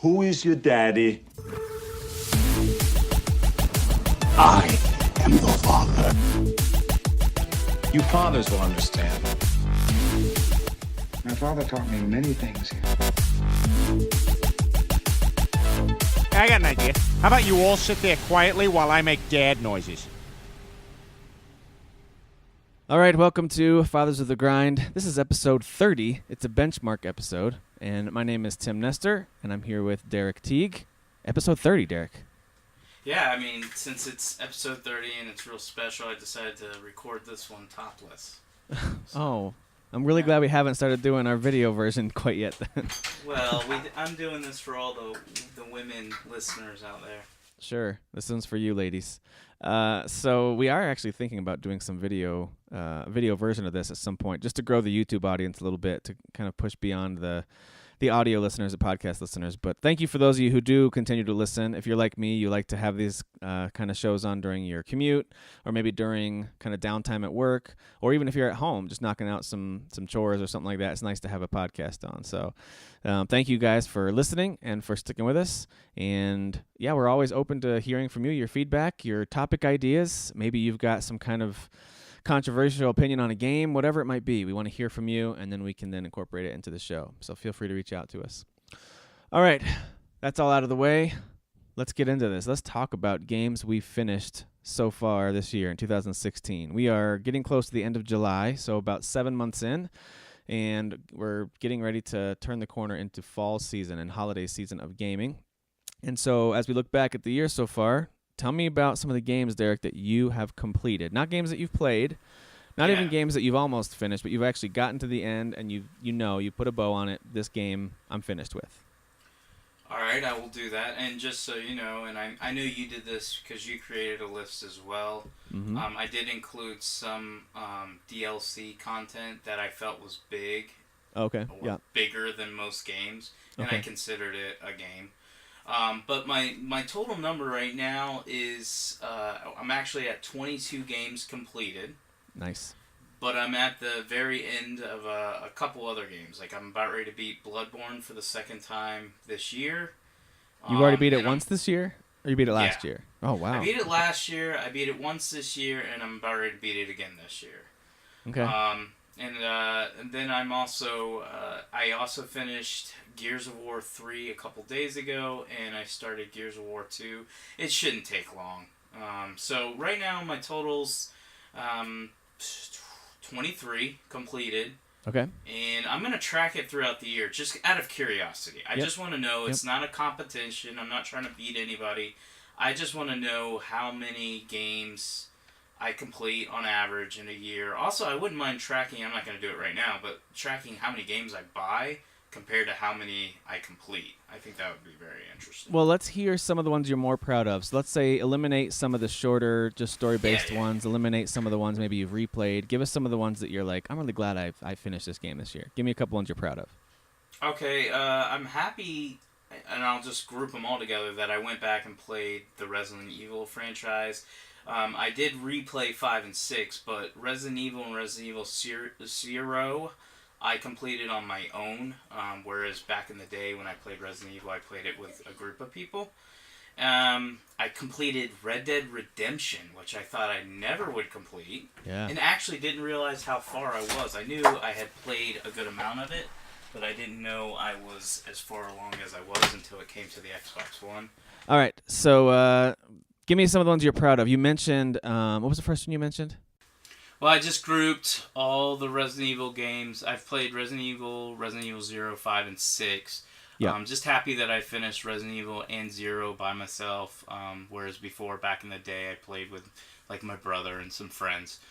Who is your daddy? I am your father. You fathers will understand. My father taught me many things. I got an idea. How about you all sit there quietly while I make dad noises? All right, welcome to Fathers of the Grind. This is episode 30. It's a benchmark episode, and my name is Tim Nestor, and I'm here with Derek Teague. Episode 30, Derek. Yeah, I mean, since it's episode 30 and it's real special, I decided to record this one topless. Oh, I'm really glad we haven't started doing our video version quite yet then. Well, I'm doing this for all the women listeners out there. Sure, this one's for you ladies. So we are actually thinking about doing some video version of this at some point, just to grow the YouTube audience a little bit, to kind of push beyond the audio listeners, the podcast listeners. But thank you for those of you who do continue to listen. If you're like me, you like to have these kind of shows on during your commute, or maybe during kind of downtime at work, or even if you're at home just knocking out some chores or something like that. It's nice to have a podcast on. So thank you guys for listening and for sticking with us. And yeah, we're always open to hearing from you, your feedback, your topic ideas. Maybe you've got some kind of controversial opinion on a game, whatever it might be. We want to hear from you, and then we can then incorporate it into the show. So feel free to reach out to us. All right, that's all out of the way. Let's get into this. Let's talk about games we finished so far this year in 2016. We are getting close to the end of July, so about 7 months in, and we're getting ready to turn the corner into fall season and holiday season of gaming. And so as we look back at the year so far, tell me about some of the games, Derek, that you have completed. Not games that you've played, not even games that you've almost finished, but you've actually gotten to the end and you put a bow on it. This game I'm finished with. All right, I will do that. And just so you know, and I know you did this because you created a list as well. Mm-hmm. I did include some DLC content that I felt was big. Okay, or bigger than most games, and okay. I considered it a game. But my total number right now is I'm actually at 22 games completed. Nice. But I'm at the very end of a couple other games. Like, I'm about ready to beat Bloodborne for the second time this year. You've already beat it once this year? Or you beat it last year? Oh, wow. I beat it last year, I beat it once this year, and I'm about ready to beat it again this year. Okay. And then I'm also I also finished Gears of War 3 a couple days ago, and I started Gears of War 2. It shouldn't take long. So right now my total's 23 completed. Okay. And I'm going to track it throughout the year, just out of curiosity. I just want to know. It's not a competition. I'm not trying to beat anybody. I just want to know how many games I complete on average in a year. Also, I wouldn't mind tracking, I'm not going to do it right now, but tracking how many games I buy compared to how many I complete. I think that would be very interesting. Well, let's hear some of the ones you're more proud of. So let's say eliminate some of the shorter, just story-based ones. Eliminate some of the ones maybe you've replayed. Give us some of the ones that you're like, I'm really glad I finished this game this year. Give me a couple ones you're proud of. Okay, I'm happy, and I'll just group them all together, that I went back and played the Resident Evil franchise. I did replay 5 and 6, but Resident Evil and Resident Evil Zero I completed on my own, whereas back in the day when I played Resident Evil, I played it with a group of people. I completed Red Dead Redemption, which I thought I never would complete, and actually didn't realize how far I was. I knew I had played a good amount of it, but I didn't know I was as far along as I was until it came to the Xbox One. All right, so give me some of the ones you're proud of. You mentioned, what was the first one you mentioned? Well, I just grouped all the Resident Evil games. I've played Resident Evil 0, 5, and 6. Yeah. I'm just happy that I finished Resident Evil and 0 by myself, whereas before, back in the day, I played with like my brother and some friends.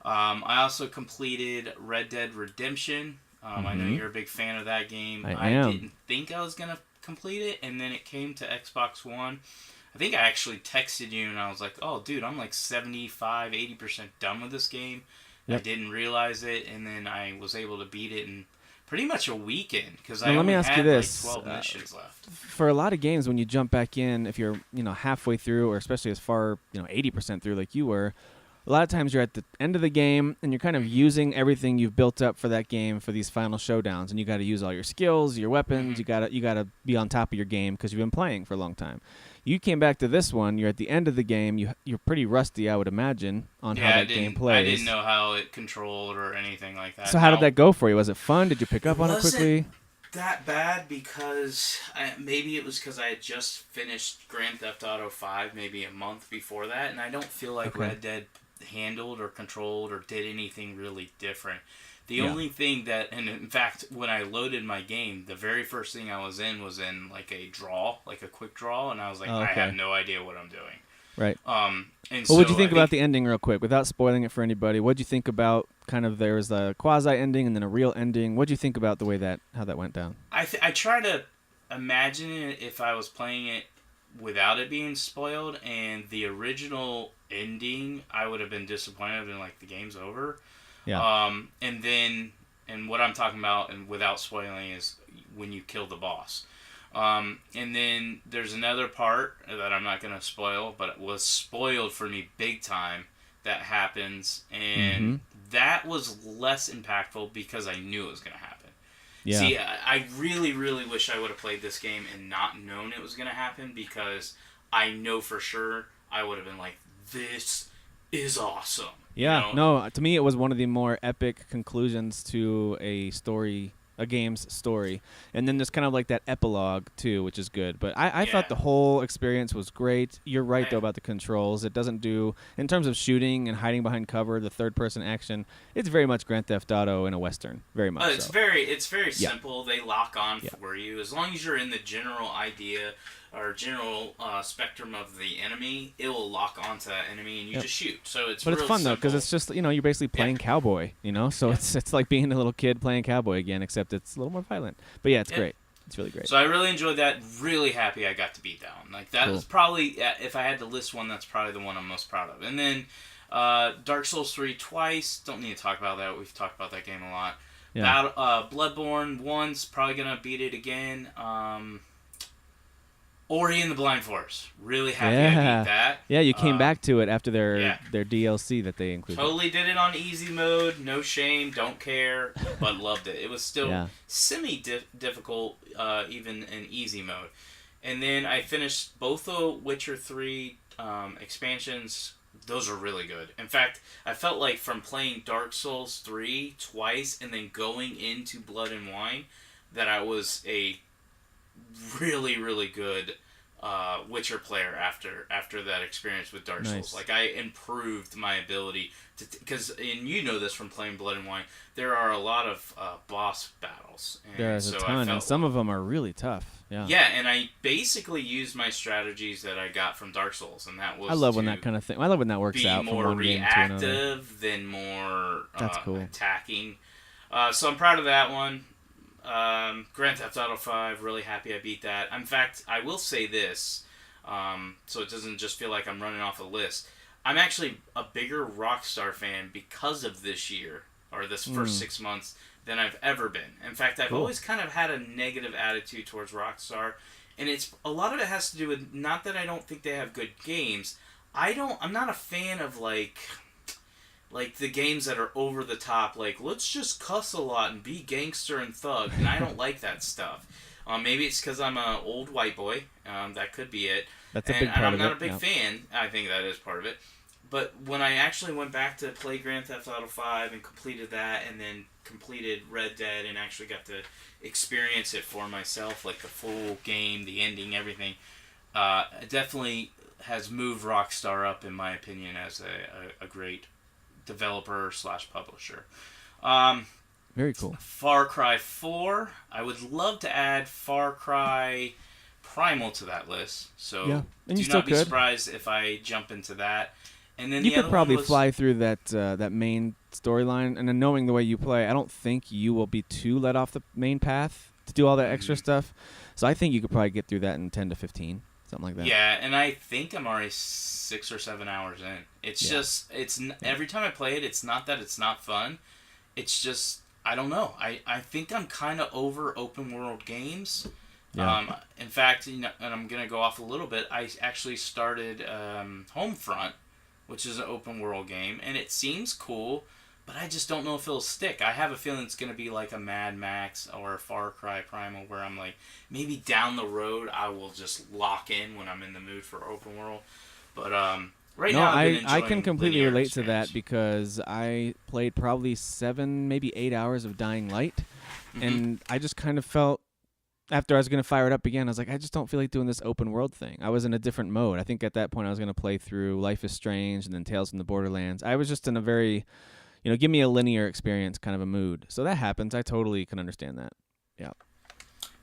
I also completed Red Dead Redemption. I know you're a big fan of that game. I am. Didn't think I was going to complete it, and then it came to Xbox One. I think I actually texted you, and I was like, oh, dude, I'm like 75, 80% done with this game. Yep. I didn't realize it, and then I was able to beat it in pretty much a weekend, because I only had like 12 missions left. For a lot of games, when you jump back in, if you're halfway through, or especially as far 80% through like you were, a lot of times you're at the end of the game and you're kind of using everything you've built up for that game for these final showdowns, and you got to use all your skills, your weapons. You got to be on top of your game because you've been playing for a long time. You came back to this one. You're at the end of the game. You're pretty rusty, I would imagine, on how that game plays. I didn't know how it controlled or anything like that. So how did that go for you? Was it fun? Did you pick up on it quickly? That bad because maybe it was because I had just finished Grand Theft Auto 5 maybe a month before that, and I don't feel like Red Dead handled or controlled or did anything really different. The only thing that, and in fact, when I loaded my game, the very first thing I was in like a draw, like a quick draw, and I was like, I have no idea what I'm doing. Right. And well, what'd you think about the ending, real quick, without spoiling it for anybody? What'd you think about kind of there was a quasi ending and then a real ending? What'd you think about the way how that went down? I try to imagine it if I was playing it without it being spoiled, and the original ending, I would have been disappointed and like the game's over. Yeah. And what I'm talking about, and without spoiling, is when you kill the boss. And then there's another part that I'm not going to spoil, but it was spoiled for me big time that happens, and that was less impactful because I knew it was going to happen. Yeah. See, I really, really wish I would have played this game and not known it was going to happen, because I know for sure I would have been like, this is awesome. Yeah, no, to me it was one of the more epic conclusions to a game's story. And then there's kind of like that epilogue too, which is good. But I thought the whole experience was great. You're right though about the controls. It doesn't do, in terms of shooting and hiding behind cover, the third person action, it's very much Grand Theft Auto in a Western. Very much it's so. Very simple. They lock on for you. As long as you're in the general idea or general spectrum of the enemy, it will lock onto that enemy and you just shoot. So it's But it's fun though, because it's just, you're basically playing cowboy, so it's like being a little kid playing cowboy again, except it's a little more violent. But yeah, it's great. It's really great. So I really enjoyed that. Really happy I got to beat that one. Like that was probably, if I had to list one, that's probably the one I'm most proud of. And then Dark Souls 3 twice. Don't need to talk about that. We've talked about that game a lot. Yeah. Bloodborne once. Probably gonna beat it again. Ori and the Blind Forest. Really happy I beat that. Yeah, you came back to it after their DLC that they included. Totally did it on easy mode. No shame. Don't care. But loved it. It was still semi-difficult, even in easy mode. And then I finished both the Witcher 3 expansions. Those are really good. In fact, I felt like from playing Dark Souls 3 twice and then going into Blood and Wine that I was a really, really good Witcher player after that experience with Dark Souls. Like, I improved my ability to... Because, and you know this from playing Blood and Wine, there are a lot of boss battles. And there's a ton, and some of them are really tough. Yeah, and I basically used my strategies that I got from Dark Souls, and that was I love when that kind of thing... I love when that works out from one game to another. Be more reactive than more That's cool. attacking. So I'm proud of that one. Grand Theft Auto 5, really happy I beat that. In fact, I will say this, so it doesn't just feel like I'm running off a list. I'm actually a bigger Rockstar fan because of this year, or this first 6 months, than I've ever been. In fact, I've always kind of had a negative attitude towards Rockstar, and a lot of it has to do with, not that I don't think they have good games, I'm not a fan of like the games that are over the top, like, let's just cuss a lot and be gangster and thug, and I don't like that stuff. Maybe it's because I'm an old white boy. That could be it. That's a big part of it. And I'm not a big fan. I think that is part of it. But when I actually went back to play Grand Theft Auto 5 and completed that, and then completed Red Dead and actually got to experience it for myself, like the full game, the ending, everything, it definitely has moved Rockstar up, in my opinion, as a great developer / publisher. Very cool. Far Cry 4. I would love to add Far Cry Primal to that list. So and you do not be surprised if I jump into that. And then you could probably fly through that main storyline, and then knowing the way you play, I don't think you will be too let off the main path to do all that extra stuff. So I think you could probably get through that in 10 to 15. Something like that. Yeah, and I think I'm already 6 or 7 hours in. It's just, every time I play it, it's not that it's not fun. It's just, I don't know. I think I'm kind of over open world games. Yeah. In fact, and I'm going to go off a little bit, I actually started Homefront which is an open world game, and it seems cool, but I just don't know if it'll stick. I have a feeling it's going to be like a Mad Max or a Far Cry Primal, where I'm like, maybe down the road I will just lock in when I'm in the mood for open world. But right now I've been I enjoying can completely linear relate to that experience. because I played probably 7, maybe 8 hours of Dying Light, and I just kind of felt, after I was going to fire it up again, I was like, I just don't feel like doing this open world thing. I was in a different mode. I think at that point I was going to play through Life is Strange and then Tales from the Borderlands. I was just in a very, give me a linear experience kind of a mood. So that happens. I totally can understand that. Yeah.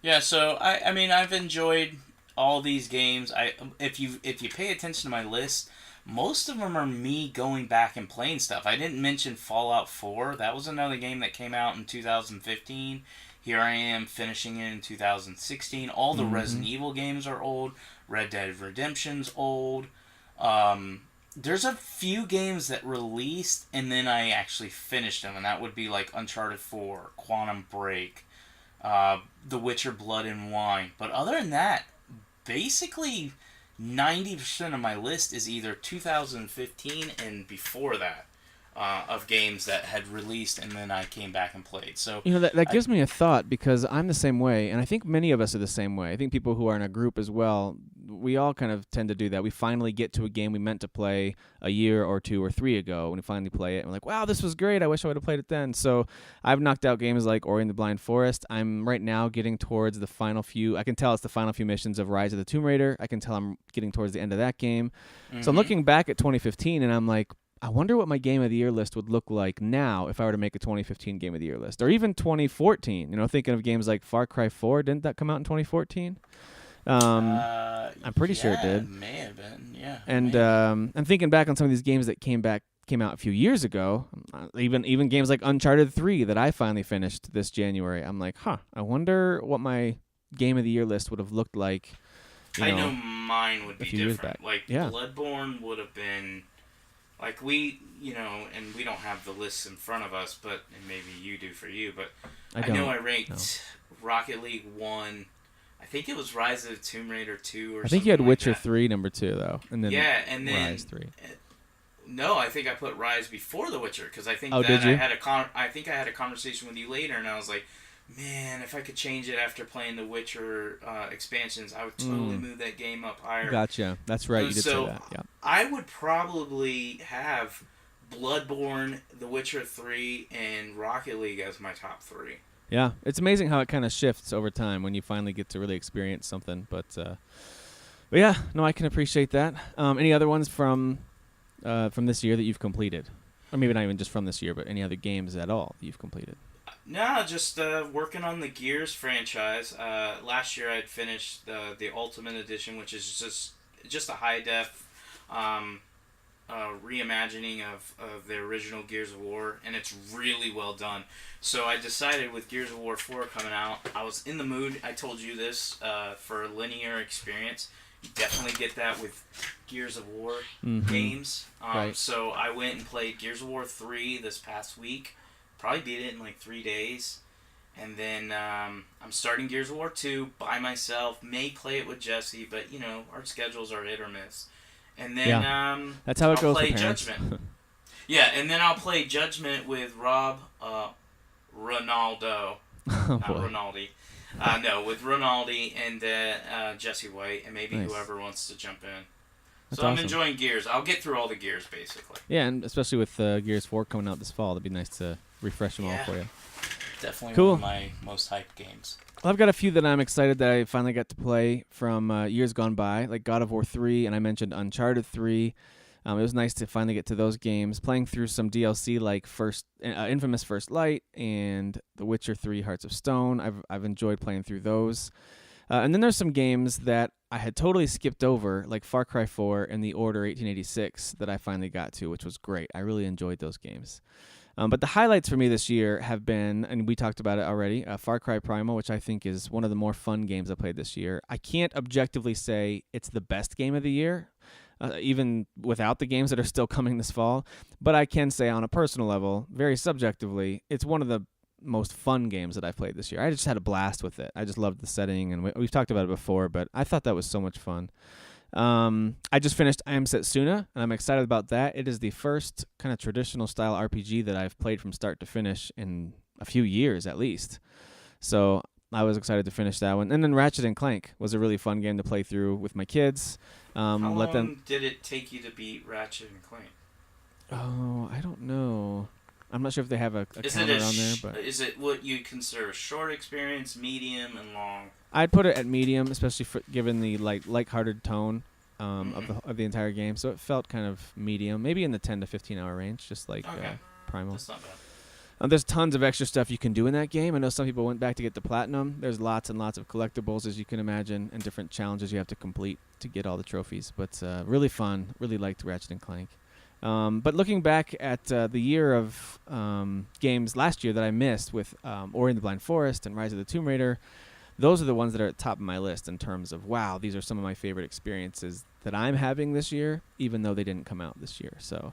Yeah, so I mean I've enjoyed all these games. If you pay attention to my list, most of them are me going back and playing stuff. I didn't mention Fallout 4. That was another game that came out in 2015. Here I am finishing it in 2016. All the Resident Evil games are old. Red Dead Redemption's old. There's a few games that released and then I actually finished them, and that would be like Uncharted 4, Quantum Break, The Witcher Blood and Wine. But other than that, basically 90% of my list is either 2015 and before that, of games that had released and then I came back and played. So that gives me a thought, because I'm the same way, and I think many of us are the same way. I think people who are in a group as well, we all kind of tend to do that. We finally get to a game we meant to play a year or 2 or 3 ago, and we finally play it, and we're like, wow, this was great. I wish I would have played it then. So I've knocked out games like Ori and the Blind Forest. I'm right now getting towards the final few. I can tell it's the final few missions of Rise of the Tomb Raider. I can tell I'm getting towards the end of that game. So I'm looking back at 2015, and I'm like, I wonder what my Game of the Year list would look like now if I were to make a 2015 Game of the Year list, or even 2014. Thinking of games like Far Cry 4. Didn't that come out in 2014? I'm pretty sure it did. It may have been, yeah. And I'm thinking back on some of these games that came out a few years ago. Even games like Uncharted 3 that I finally finished this January. I'm like, I wonder what my Game of the Year list would have looked like. I know mine would be few years different. back. Like Yeah. Bloodborne would have been. Like and we don't have the lists in front of us, and maybe you do for you, but I know I ranked Rocket League 1. I think it was Rise of the Tomb Raider 2 or I think you had something Witcher like that. 3 number 2 though, and then and then Rise 3. No, I think I put Rise before The Witcher because I think did you? I think I had a conversation with you later, and I was like, man, if I could change it after playing the Witcher expansions, I would totally move that game up higher. Gotcha. That's right. You did say that. Yeah. I would probably have Bloodborne, The Witcher 3, and Rocket League as my top 3. Yeah, it's amazing how it kind of shifts over time when you finally get to really experience something. But yeah, no, I can appreciate that. Any other ones from this year that you've completed, or maybe not even just from this year, but any other games at all that you've completed? No, just working on the Gears franchise. Last year I'd finished the Ultimate Edition, which is just a high def reimagining of the original Gears of War, and it's really well done. So I decided with Gears of War 4 coming out, I was in the mood, I told you this, for a linear experience. You definitely get that with Gears of War games. Right. So I went and played Gears of War 3 this past week. Probably beat it in like 3 days. And then I'm starting Gears of War 2 by myself. May play it with Jesse, but our schedules are hit or miss. And then that's how it I'll goes play for parents. Judgment. Yeah, and then I'll play Judgment with Rob Ronaldo. Oh, Not boy. Rinaldi. No, with Rinaldi and Jesse White, and maybe Nice. whoever wants to jump in. That's So I'm awesome. enjoying Gears. I'll get through all the Gears, basically. Yeah, and especially with Gears 4 coming out this fall, it'd be nice to refresh them all Yeah. for you. Definitely Cool. one of my most hyped games. Well, I've got a few that I'm excited that I finally got to play from years gone by, like God of War 3, and I mentioned Uncharted 3. It was nice to finally get to those games, playing through some DLC like Infamous First Light and The Witcher 3 Hearts of Stone. I've enjoyed playing through those. And then there's some games that I had totally skipped over, like Far Cry 4 and The Order 1886 that I finally got to, which was great. I really enjoyed those games. But the highlights for me this year have been, and we talked about it already, Far Cry Primal, which I think is one of the more fun games I played this year. I can't objectively say it's the best game of the year, even without the games that are still coming this fall. But I can say on a personal level, very subjectively, it's one of the most fun games that I've played this year. I just had a blast with it. I just loved the setting, and we've talked about it before, but I thought that was so much fun. I just finished I Am Setsuna, and I'm excited about that. It is the first kind of traditional style RPG that I've played from start to finish in a few years at least. So I was excited to finish that one. And then Ratchet and Clank was a really fun game to play through with my kids. How long did it take you to beat Ratchet and Clank? Oh, I don't know. I'm not sure if they have a counter on there, but is it what you consider a short experience, medium, and long? I'd put it at medium, especially given the lighthearted tone of the entire game. So it felt kind of medium, maybe in the 10 to 15 hour range, just like Primal. That's not bad. There's tons of extra stuff you can do in that game. I know some people went back to get the platinum. There's lots and lots of collectibles, as you can imagine, and different challenges you have to complete to get all the trophies. But really fun. Really liked Ratchet and Clank. But looking back at the year of games last year that I missed with Ori and the Blind Forest and Rise of the Tomb Raider, those are the ones that are at the top of my list in terms of, wow, these are some of my favorite experiences that I'm having this year, even though they didn't come out this year. So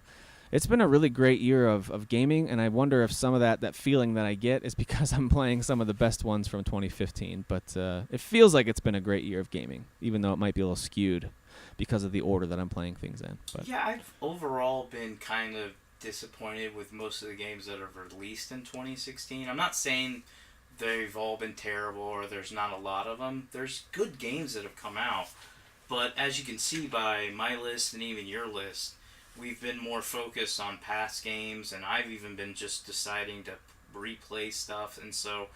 it's been a really great year of gaming, and I wonder if some of that feeling that I get is because I'm playing some of the best ones from 2015. But it feels like it's been a great year of gaming, even though it might be a little skewed because of the order that I'm playing things in. But yeah, I've overall been kind of disappointed with most of the games that have released in 2016. I'm not saying they've all been terrible or there's not a lot of them. There's good games that have come out. But as you can see by my list and even your list, we've been more focused on past games, and I've even been just deciding to replay stuff. And so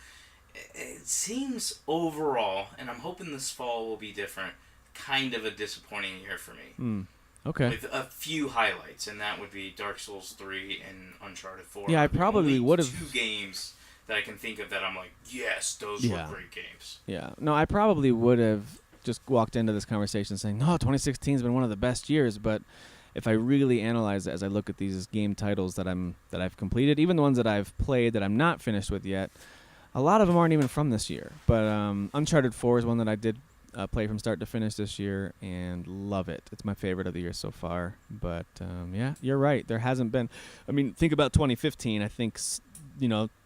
it seems overall, and I'm hoping this fall will be different, kind of a disappointing year for me. Okay. With a few highlights, and that would be Dark Souls 3 and Uncharted 4. Yeah, I probably would have. 2 games that I can think of that I'm like, yes, those were great games. Yeah. No, I probably would have just walked into this conversation saying, no, 2016 has been one of the best years. But if I really analyze it as I look at these game titles that I've completed, even the ones that I've played that I'm not finished with yet, a lot of them aren't even from this year. But Uncharted 4 is one that I did play from start to finish this year and love it. It's my favorite of the year so far. But yeah, you're right. There hasn't been. I mean, think about 2015. I think,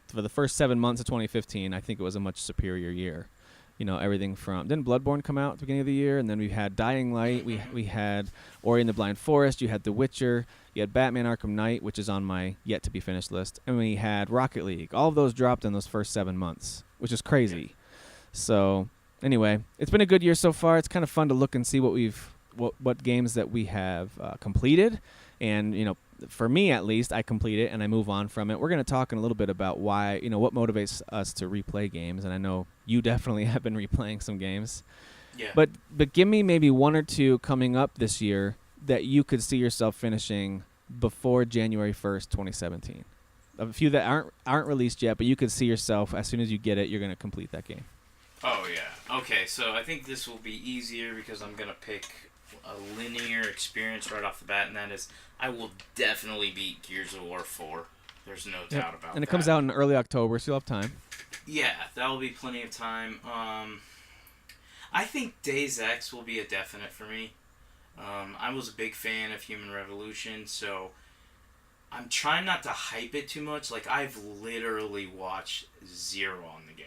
for the first 7 months of 2015, I think it was a much superior year. Everything from didn't Bloodborne come out at the beginning of the year, and then we had Dying Light, we had Ori and the Blind Forest, you had The Witcher, you had Batman Arkham Knight, which is on my yet to be finished list, and we had Rocket League. All of those dropped in those first 7 months, which is crazy. So anyway, it's been a good year so far. It's kind of fun to look and see what games that we have completed, and for me at least, I complete it and I move on from it. We're going to talk in a little bit about why, what motivates us to replay games, and I know you definitely have been replaying some games. Yeah. But give me maybe 1 or 2 coming up this year that you could see yourself finishing before January 1st, 2017. A few that aren't released yet, but you could see yourself as soon as you get it, you're going to complete that game. Oh yeah. Okay, so I think this will be easier because I'm going to pick a linear experience right off the bat, and that is I will definitely beat Gears of War 4. There's no doubt about that. And it comes out in early October, so you'll have time. Yeah, that will be plenty of time. I think Days X will be a definite for me. I was a big fan of Human Revolution, so I'm trying not to hype it too much. Like, I've literally watched 0 on the game.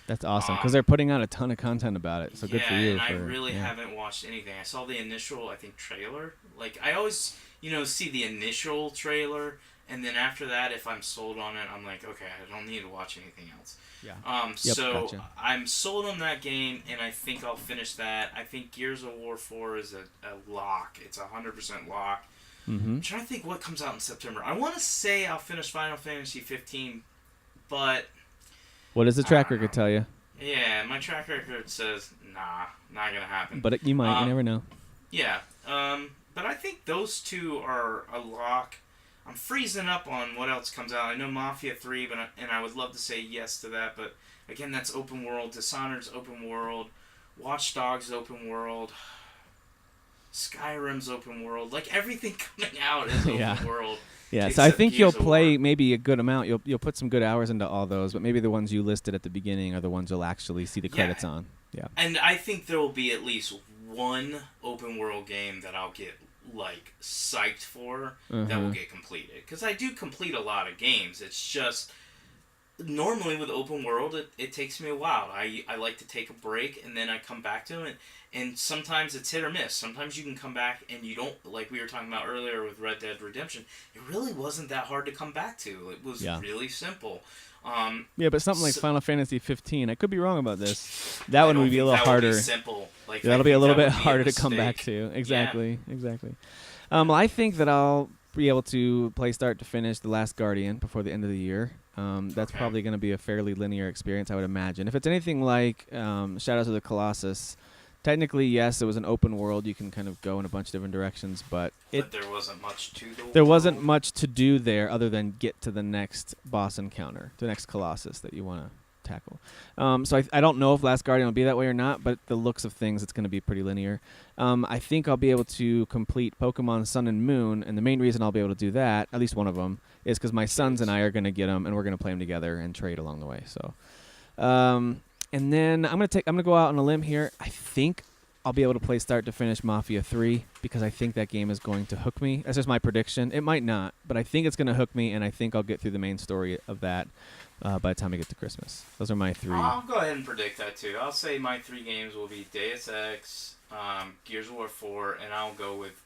That's awesome, because they're putting out a ton of content about it, so good for you. And I really haven't watched anything. I saw the initial, trailer. Like, I always, see the initial trailer, and then after that, if I'm sold on it, I'm like, okay, I don't need to watch anything else. Yeah. Gotcha. I'm sold on that game, and I think I'll finish that. I think Gears of War 4 is a lock. It's a 100% lock. Mm-hmm. I'm trying to think what comes out in September. I want to say I'll finish Final Fantasy 15, but... What does the track record tell you? Yeah, my track record says, nah, not going to happen. But you might. You never know. Yeah. But I think those 2 are a lock. I'm freezing up on what else comes out. I know Mafia 3, and I would love to say yes to that, but again, that's open world. Dishonored's open world. Watch Dogs open world. Skyrim's open world. Like, everything coming out is open world. Yeah, so I think you'll play maybe a good amount. You'll put some good hours into all those, but maybe the ones you listed at the beginning are the ones you'll actually see the credits on. Yeah. And I think there will be at least one open world game that I'll get psyched for that will get completed, because I do complete a lot of games. It's just normally with open world, it takes me a while. I like to take a break and then I come back to it. And sometimes it's hit or miss. Sometimes you can come back and you don't, like we were talking about earlier with Red Dead Redemption, it really wasn't that hard to come back to. It was really simple. Yeah, but something like Final Fantasy 15, I could be wrong about this. That I one don't would be a think little that would be harder. simple. Like, That'll I be a think little that bit would be a harder to come back mistake. to. Exactly. Well, I think that I'll be able to play start to finish The Last Guardian before the end of the year. That's probably going to be a fairly linear experience, I would imagine. If it's anything like Shadows of the Colossus, technically, yes, it was an open world. You can kind of go in a bunch of different directions, but there wasn't much to the there wasn't world. much to do there other than get to the next boss encounter, the next Colossus that you want to tackle. So I don't know if Last Guardian will be that way or not, but the looks of things, it's going to be pretty linear. I think I'll be able to complete Pokemon Sun and Moon, and the main reason I'll be able to do that, at least one of them, is because my sons and I are going to get them, and we're going to play them together and trade along the way. So, and then I'm gonna go out on a limb here. I think I'll be able to play start to finish Mafia 3 because I think that game is going to hook me. That's just my prediction. It might not, but I think it's going to hook me, and I think I'll get through the main story of that by the time I get to Christmas. Those are my 3. I'll go ahead and predict that too. I'll say my 3 games will be Deus Ex, Gears of War 4, and I'll go with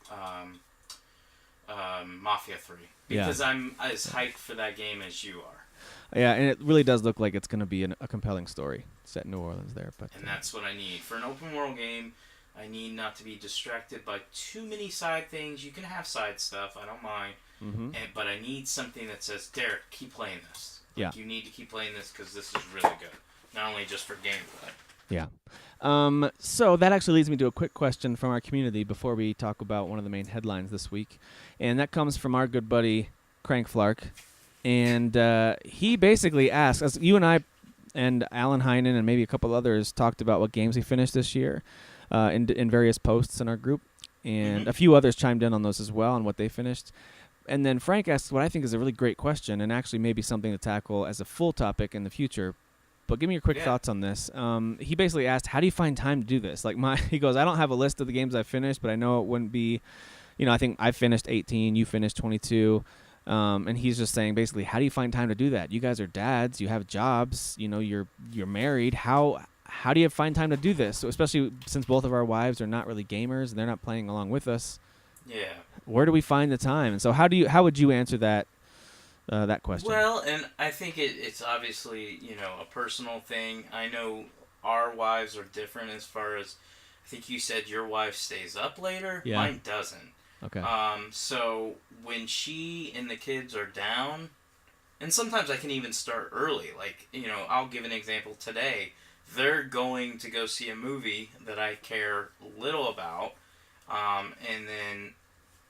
Mafia 3 because I'm as hyped for that game as you are. Yeah, and it really does look like it's going to be a compelling story set in New Orleans there. And that's what I need. For an open world game, I need not to be distracted by too many side things. You can have side stuff, I don't mind. But I need something that says, Derek, keep playing this. Like, you need to keep playing this because this is really good. Not only just for gameplay. Yeah. So that actually leads me to a quick question from our community before we talk about one of the main headlines this week. And that comes from our good buddy, Crank Flark. And he basically asks, as you and I and Alan Heinen and maybe a couple others talked about what games he finished this year in various posts in our group. And a few others chimed in on those as well on what they finished. And then Frank asks what I think is a really great question and actually maybe something to tackle as a full topic in the future. But give me your quick thoughts on this. He basically asked, how do you find time to do this? Like he goes, I don't have a list of the games I've finished, but I know it wouldn't be, I think I finished 18, you finished 22. And he's just saying basically, how do you find time to do that? You guys are dads, you have jobs, you're married. How do you find time to do this? So especially since both of our wives are not really gamers and they're not playing along with us. Yeah. Where do we find the time? And so how would you answer that question? Well, and I think it's obviously, a personal thing. I know our wives are different as far as, I think you said your wife stays up later. Yeah. Mine doesn't. Okay. So when she and the kids are down, and sometimes I can even start early. Like, I'll give an example today. They're going to go see a movie that I care little about. And then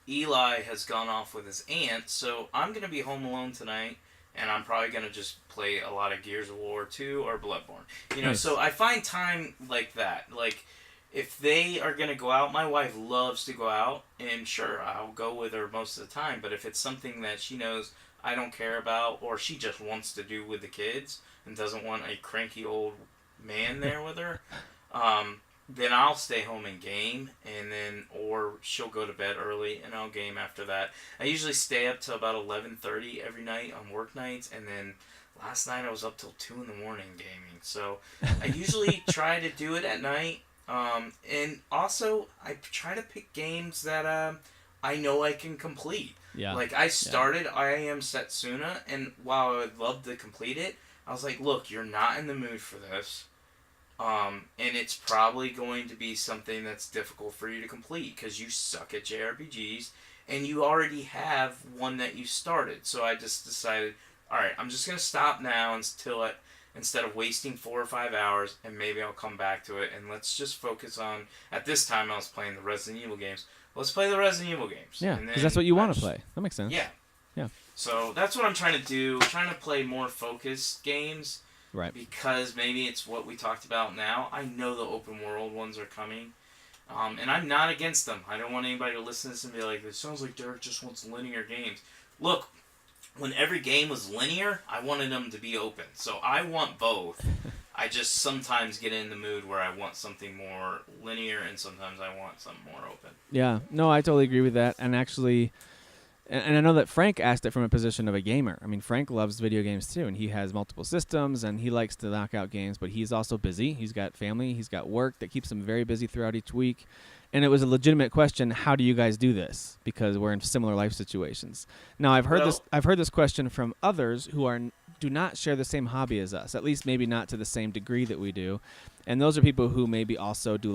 Eli has gone off with his aunt, so I'm going to be home alone tonight, and I'm probably going to just play a lot of Gears of War 2 or Bloodborne. Nice. So I find time like that. Like, if they are going to go out, my wife loves to go out, and sure, I'll go with her most of the time, but if it's something that she knows I don't care about, or she just wants to do with the kids, and doesn't want a cranky old man there with her, then I'll stay home and game, or she'll go to bed early, and I'll game after that. I usually stay up till about 11:30 every night on work nights, and then last night I was up till 2 in the morning gaming. So I usually try to do it at night, and also I try to pick games that I know I can complete. Yeah. Like, I started I Am Setsuna, and while I would love to complete it, I was like, look, you're not in the mood for this. And it's probably going to be something that's difficult for you to complete because you suck at JRPGs and you already have one that you started. So I just decided, alright, I'm just going to stop now instead of wasting 4 or 5 hours, and maybe I'll come back to it, and let's just focus on, at this time I was playing the Resident Evil games. Let's play the Resident Evil games. Yeah, because that's what you want to play. That makes sense. Yeah. Yeah. So that's what I'm trying to do, trying to play more focused games. Right. Because maybe it's what we talked about now. I know the open world ones are coming. And I'm not against them. I don't want anybody to listen to this and be like, it sounds like Derek just wants linear games. Look, when every game was linear, I wanted them to be open. So I want both. I just sometimes get in the mood where I want something more linear and sometimes I want something more open. Yeah. No, I totally agree with that. And actually, And I know that Frank asked it from a position of a gamer. I mean, Frank loves video games too, and he has multiple systems, and he likes to knock out games, but he's also busy. He's got family. He's got work that keeps him very busy throughout each week. And it was a legitimate question, how do you guys do this? Because we're in similar life situations. Now, I've heard this question from others who do not share the same hobby as us, at least maybe not to the same degree that we do. And those are people who maybe also do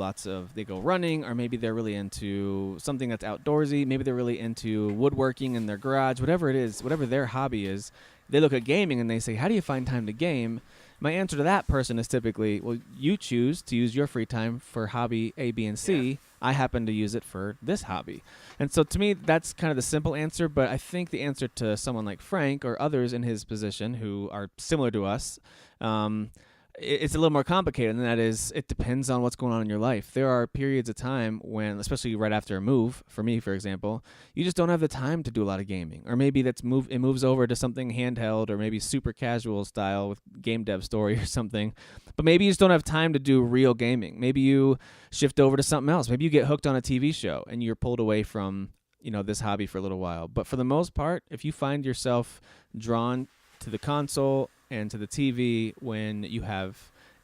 they go running, or maybe they're really into something that's outdoorsy. Maybe they're really into woodworking in their garage, whatever it is, whatever their hobby is. They look at gaming and they say, how do you find time to game? My answer to that person is typically, well, you choose to use your free time for hobby A, B, and C. Yeah. I happen to use it for this hobby. And so to me, that's kind of the simple answer, but I think the answer to someone like Frank or others in his position who are similar to us, it's a little more complicated, and that is it depends on what's going on in your life. There are periods of time when, especially right after a move, for me, for example, you just don't have the time to do a lot of gaming. Or maybe it moves over to something handheld or maybe super casual style with Game Dev Story or something. But maybe you just don't have time to do real gaming. Maybe you shift over to something else. Maybe you get hooked on a TV show and you're pulled away from, this hobby for a little while. But for the most part, if you find yourself drawn to the console and to the TV when you have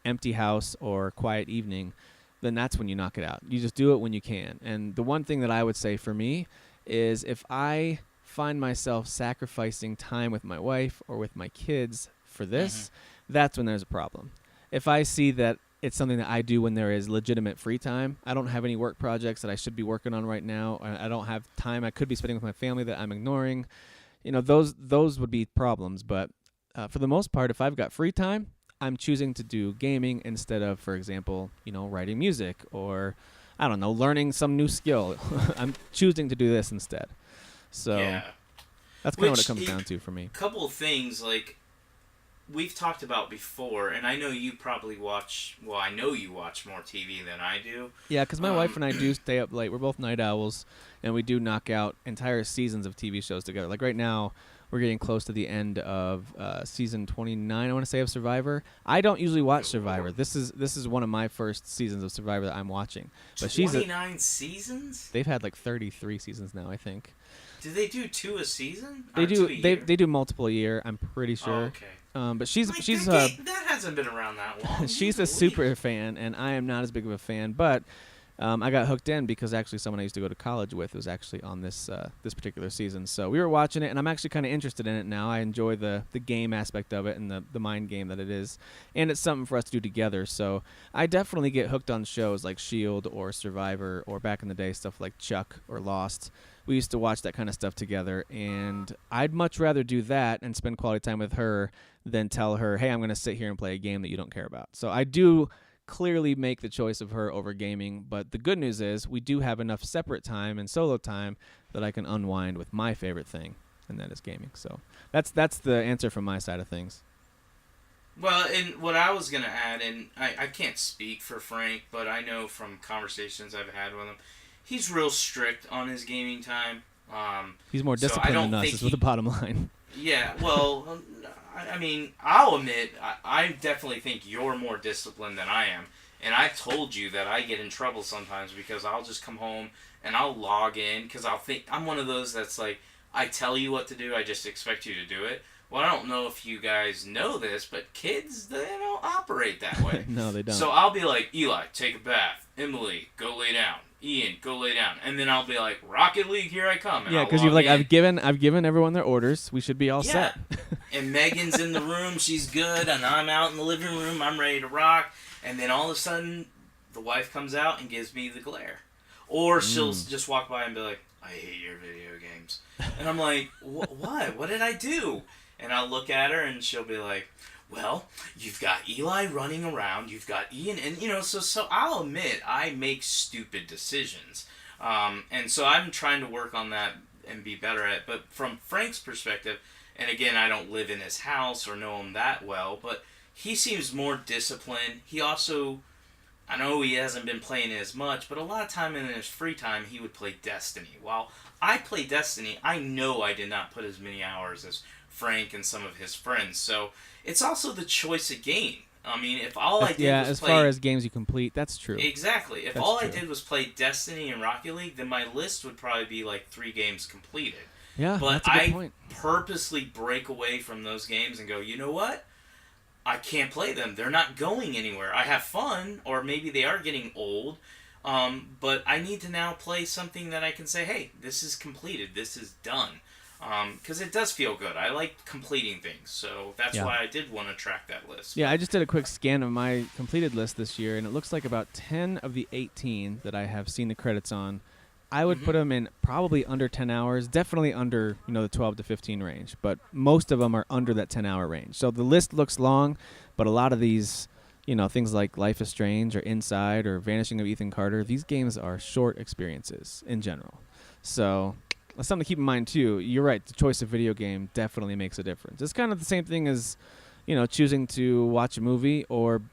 empty house or quiet evening, then that's when you knock it out. You just do it when you can. And the one thing that I would say for me is if I find myself sacrificing time with my wife or with my kids for this, that's when there's a problem. If I see that it's something that I do when there is legitimate free time, I don't have any work projects that I should be working on right now, I don't have time I could be spending with my family that I'm ignoring, those would be problems. But for the most part, if I've got free time, I'm choosing to do gaming instead of, for example, writing music or, I don't know, learning some new skill. I'm choosing to do this instead. So that's kind of what it comes down to for me. A couple of things, like we've talked about before, and I know you probably watch more TV than I do. Yeah, because my wife and I do stay up late. We're both night owls, and we do knock out entire seasons of TV shows together. Like right now, we're getting close to the end of season 29, I want to say, of Survivor. I don't usually watch Survivor. This is one of my first seasons of Survivor that I'm watching. But 29 seasons? They've had like 33 seasons now, I think. Do they do 2 a season? They do. They do multiple a year, I'm pretty sure. Oh, okay. But she's that hasn't been around that long. She's a super fan, and I am not as big of a fan. But I got hooked in because actually someone I used to go to college with was actually on this particular season. So we were watching it, and I'm actually kind of interested in it now. I enjoy the game aspect of it and the mind game that it is, and it's something for us to do together. So I definitely get hooked on shows like S.H.I.E.L.D. or Survivor, or back in the day stuff like Chuck or Lost. We used to watch that kind of stuff together, and I'd much rather do that and spend quality time with her than tell her, hey, I'm going to sit here and play a game that you don't care about. So I do clearly make the choice of her over gaming, but the good news is we do have enough separate time and solo time that I can unwind with my favorite thing, and that is gaming. So that's the answer from my side of things. Well, and what I was going to add, and I can't speak for Frank, but I know from conversations I've had with him, he's real strict on his gaming time. He's more disciplined than us, is the bottom line. Yeah, well, I mean, I'll admit, I definitely think you're more disciplined than I am. And I've told you that I get in trouble sometimes because I'll just come home and I'll log in because I'll think, I'm one of those that's like, I tell you what to do, I just expect you to do it. Well, I don't know if you guys know this, but kids, they don't operate that way. No, they don't. So I'll be like, Eli, take a bath. Emily, go lay down. Ian, go lay down. And then I'll be like, Rocket League, here I come. And because you're like, I've given everyone their orders. We should be all set. And Megan's in the room. She's good. And I'm out in the living room. I'm ready to rock. And then all of a sudden, the wife comes out and gives me the glare. Or she'll just walk by and be like, I hate your video games. And I'm like, what? What did I do? And I'll look at her and she'll be like, well, you've got Eli running around, you've got Ian, and so I'll admit I make stupid decisions. And so I'm trying to work on that and be better at it. But from Frank's perspective, and again, I don't live in his house or know him that well, but he seems more disciplined. He also, I know he hasn't been playing it as much, but a lot of time in his free time, he would play Destiny. While I play Destiny, I know I did not put as many hours as Frank and some of his friends. So it's also the choice of game. I mean, if all I did was as play... far as games you complete, that's true. Exactly. If all I did was play Destiny and Rocket League, then my list would probably be like 3 games completed. Yeah, But that's a good I point. purposely break away from those games and go, you know what? I can't play them. They're not going anywhere. I have fun, or maybe they are getting old, but I need to now play something that I can say, hey, this is completed. This is done. Because it does feel good. I like completing things, so that's Yeah. why I did want to track that list. Yeah, I just did a quick scan of my completed list this year, and it looks like about 10 of the 18 that I have seen the credits on, I would put them in probably under 10 hours, definitely under, the 12 to 15 range, but most of them are under that 10-hour range. So the list looks long, but a lot of these, things like Life is Strange or Inside or Vanishing of Ethan Carter, these games are short experiences in general. So that's something to keep in mind too. You're right, the choice of video game definitely makes a difference. It's kind of the same thing as, choosing to watch a movie or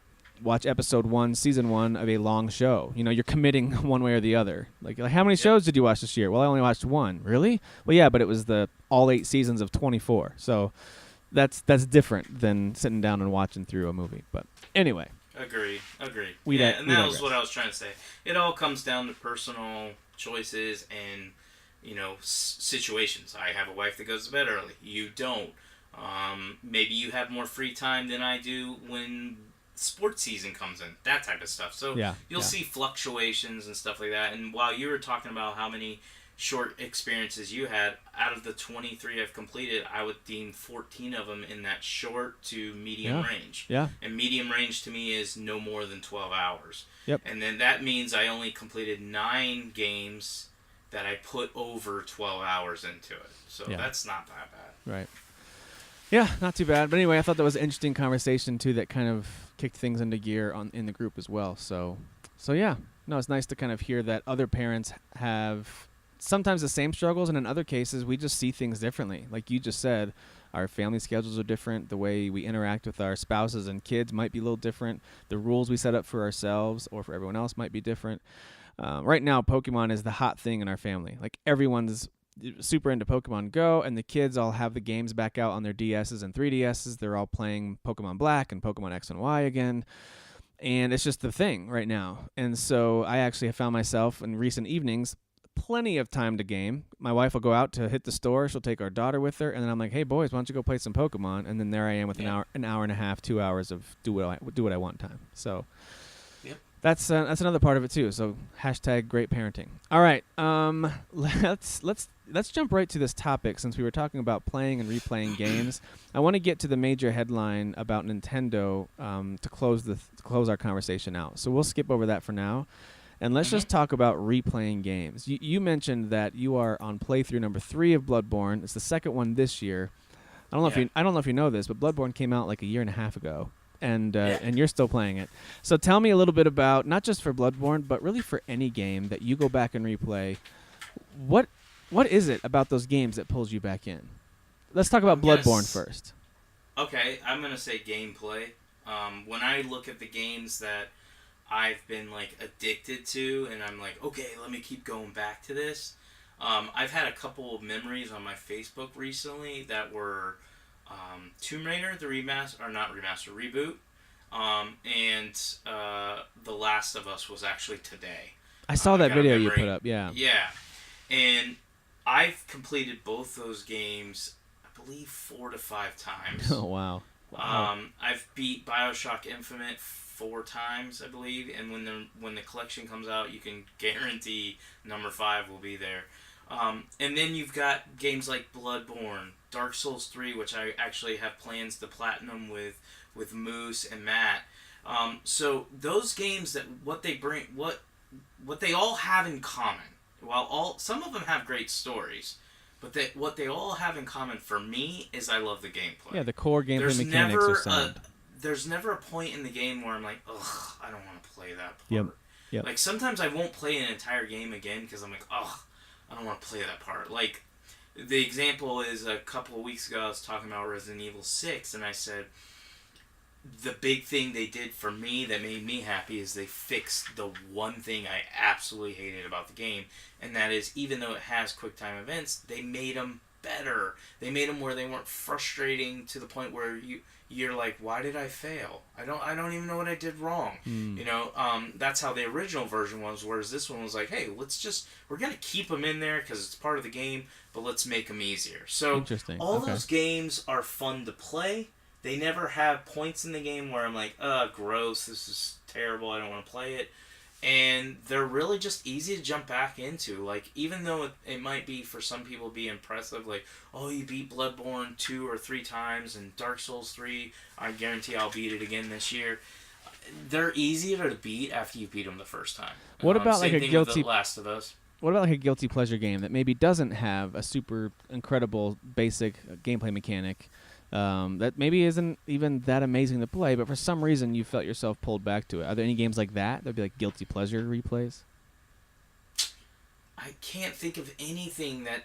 watch episode 1, season 1 of a long show. You're committing one way or the other. Like how many shows did you watch this year? Well, I only watched 1. Really? Well, yeah, but it was the all 8 seasons of 24. So that's different than sitting down and watching through a movie. But anyway. Agreed. We And that digress. was what I was trying to say. It all comes down to personal choices and, situations. I have a wife that goes to bed early. You don't. Maybe you have more free time than I do when sports season comes in, that type of stuff. So you'll see fluctuations and stuff like that. And while you were talking about how many short experiences you had, out of the 23 I've completed, I would deem 14 of them in that short to medium range. Yeah. And medium range to me is no more than 12 hours. Yep. And then that means I only completed 9 games that I put over 12 hours into it. So that's not that bad. Right. Yeah, not too bad. But anyway, I thought that was an interesting conversation too that kind of kicked things into gear in the group as well. So yeah. No, it's nice to kind of hear that other parents have sometimes the same struggles, and in other cases we just see things differently. Like you just said, our family schedules are different. The way we interact with our spouses and kids might be a little different. The rules we set up for ourselves or for everyone else might be different. Right now, Pokemon is the hot thing in our family. Like everyone's super into Pokemon Go, and the kids all have the games back out on their DSs and 3DSs. They're all playing Pokemon Black and Pokemon X and Y again. And it's just the thing right now. And so I actually have found myself in recent evenings plenty of time to game. My wife will go out to hit the store. She'll take our daughter with her, and then I'm like, "Hey boys, why don't you go play some Pokemon?" And then there I am with an hour and a half, 2 hours of do what I want time. So that's another part of it too. So # great parenting. All right, let's jump right to this topic since we were talking about playing and replaying games. I want to get to the major headline about Nintendo to close our conversation out. So we'll skip over that for now. And let's just talk about replaying games. You mentioned that you are on playthrough number 3 of Bloodborne. It's the second one this year. I don't know if you know this, but Bloodborne came out like a year and a half ago, and you're still playing it. So tell me a little bit about, not just for Bloodborne, but really for any game that you go back and replay. What is it about those games that pulls you back in? Let's talk about Bloodborne first. Okay, I'm gonna say gameplay. When I look at the games that I've been addicted to, and I'm like, okay, let me keep going back to this. I've had a couple of memories on my Facebook recently that were Tomb Raider, the reboot, and The Last of Us was actually today. I saw that video you put up, yeah. Yeah, and I've completed both those games, I believe 4 to 5 times. Oh, wow. I've beat BioShock Infinite 4 times, I believe, and when the collection comes out, you can guarantee number 5 will be there. And then you've got games like Bloodborne, Dark Souls 3, which I actually have plans to platinum with Moose and Matt. So those games, that what they bring, what they all have in common, while some of them have great stories, but what they all have in common for me is I love the gameplay. Yeah, the core gameplay mechanics are sound. There's never a point in the game where I'm like, ugh, I don't want to play that part. Yep. Like, sometimes I won't play an entire game again because I'm like, ugh, I don't want to play that part. Like, the example is a couple of weeks ago I was talking about Resident Evil 6, and I said, the big thing they did for me that made me happy is they fixed the one thing I absolutely hated about the game, and that is, even though it has QuickTime events, they made them better. They made them where they weren't frustrating to the point where you're like, why did I fail? I don't even know what I did wrong. You know, that's how the original version was. Whereas this one was like, hey, we're gonna keep them in there because it's part of the game, but let's make them easier. So Interesting. all Okay. those games are fun to play. They never have points in the game where I'm like, gross, this is terrible, I don't want to play it. And they're really just easy to jump back into. Like, even though it might be, for some people, be impressive, like, oh, you beat Bloodborne 2 or 3 times, and Dark Souls 3, I guarantee I'll beat it again this year. They're easier to beat after you beat them the first time. What about same like a thing guilty with The Last of Us? What about like a guilty pleasure game that maybe doesn't have a super incredible basic gameplay mechanic, that maybe isn't even that amazing to play, but for some reason you felt yourself pulled back to it? Are there any games like that that'd be like guilty pleasure replays? I can't think of anything that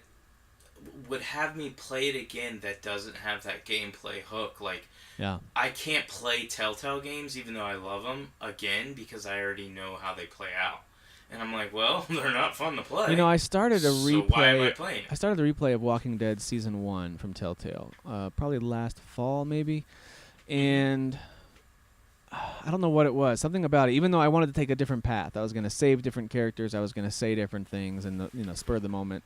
would have me play it again that doesn't have that gameplay hook. Like, Yeah. I can't play Telltale games, even though I love them, again, because I already know how they play out. And I'm like, well, they're not fun to play. You know, I started a So why am I replay. playing I it? started the replay of Walking Dead season 1 from Telltale, probably last fall maybe, and I don't know what it was. Something about it. Even though I wanted to take a different path, I was going to save different characters, I was going to say different things, and spur of the moment.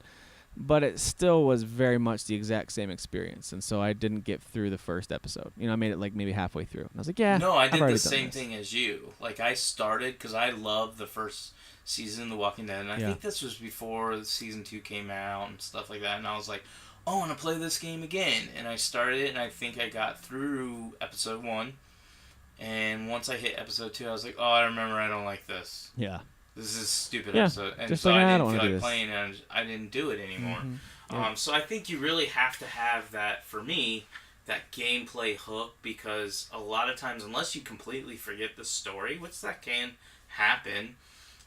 But it still was very much the exact same experience, and so I didn't get through the first episode. You know, I made it like maybe halfway through, and I was like, yeah. No, I I've did already the done same this. thing as you. Like, I started, because I loved the first season of The Walking Dead, and I Yeah. think this was before season 2 came out and stuff like that, and I was like, oh, I want to play this game again. And I started it, and I think I got through episode 1, and once I hit episode 2, I was like, oh, I remember I don't like this. Yeah. This is a stupid Yeah, episode. And just so like, I I don't didn't wanna feel do like this. playing it, and I didn't do it anymore. Mhm. Yeah. So I think you really have to have that, for me, that gameplay hook, because a lot of times, unless you completely forget the story, which that can happen,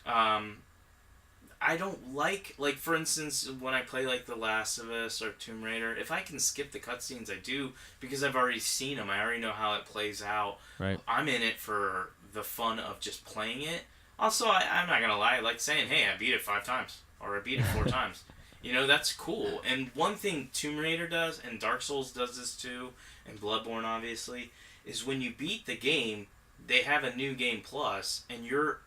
I don't like, for instance, when I play like The Last of Us or Tomb Raider, if I can skip the cutscenes, I do, because I've already seen them. I already know how it plays out. Right. I'm in it for the fun of just playing it. Also, I'm not going to lie, I like saying, hey, I beat it 5 times, or I beat it 4 times. You know, that's cool. And one thing Tomb Raider does, and Dark Souls does this too, and Bloodborne obviously, is when you beat the game, they have a new game plus, and you're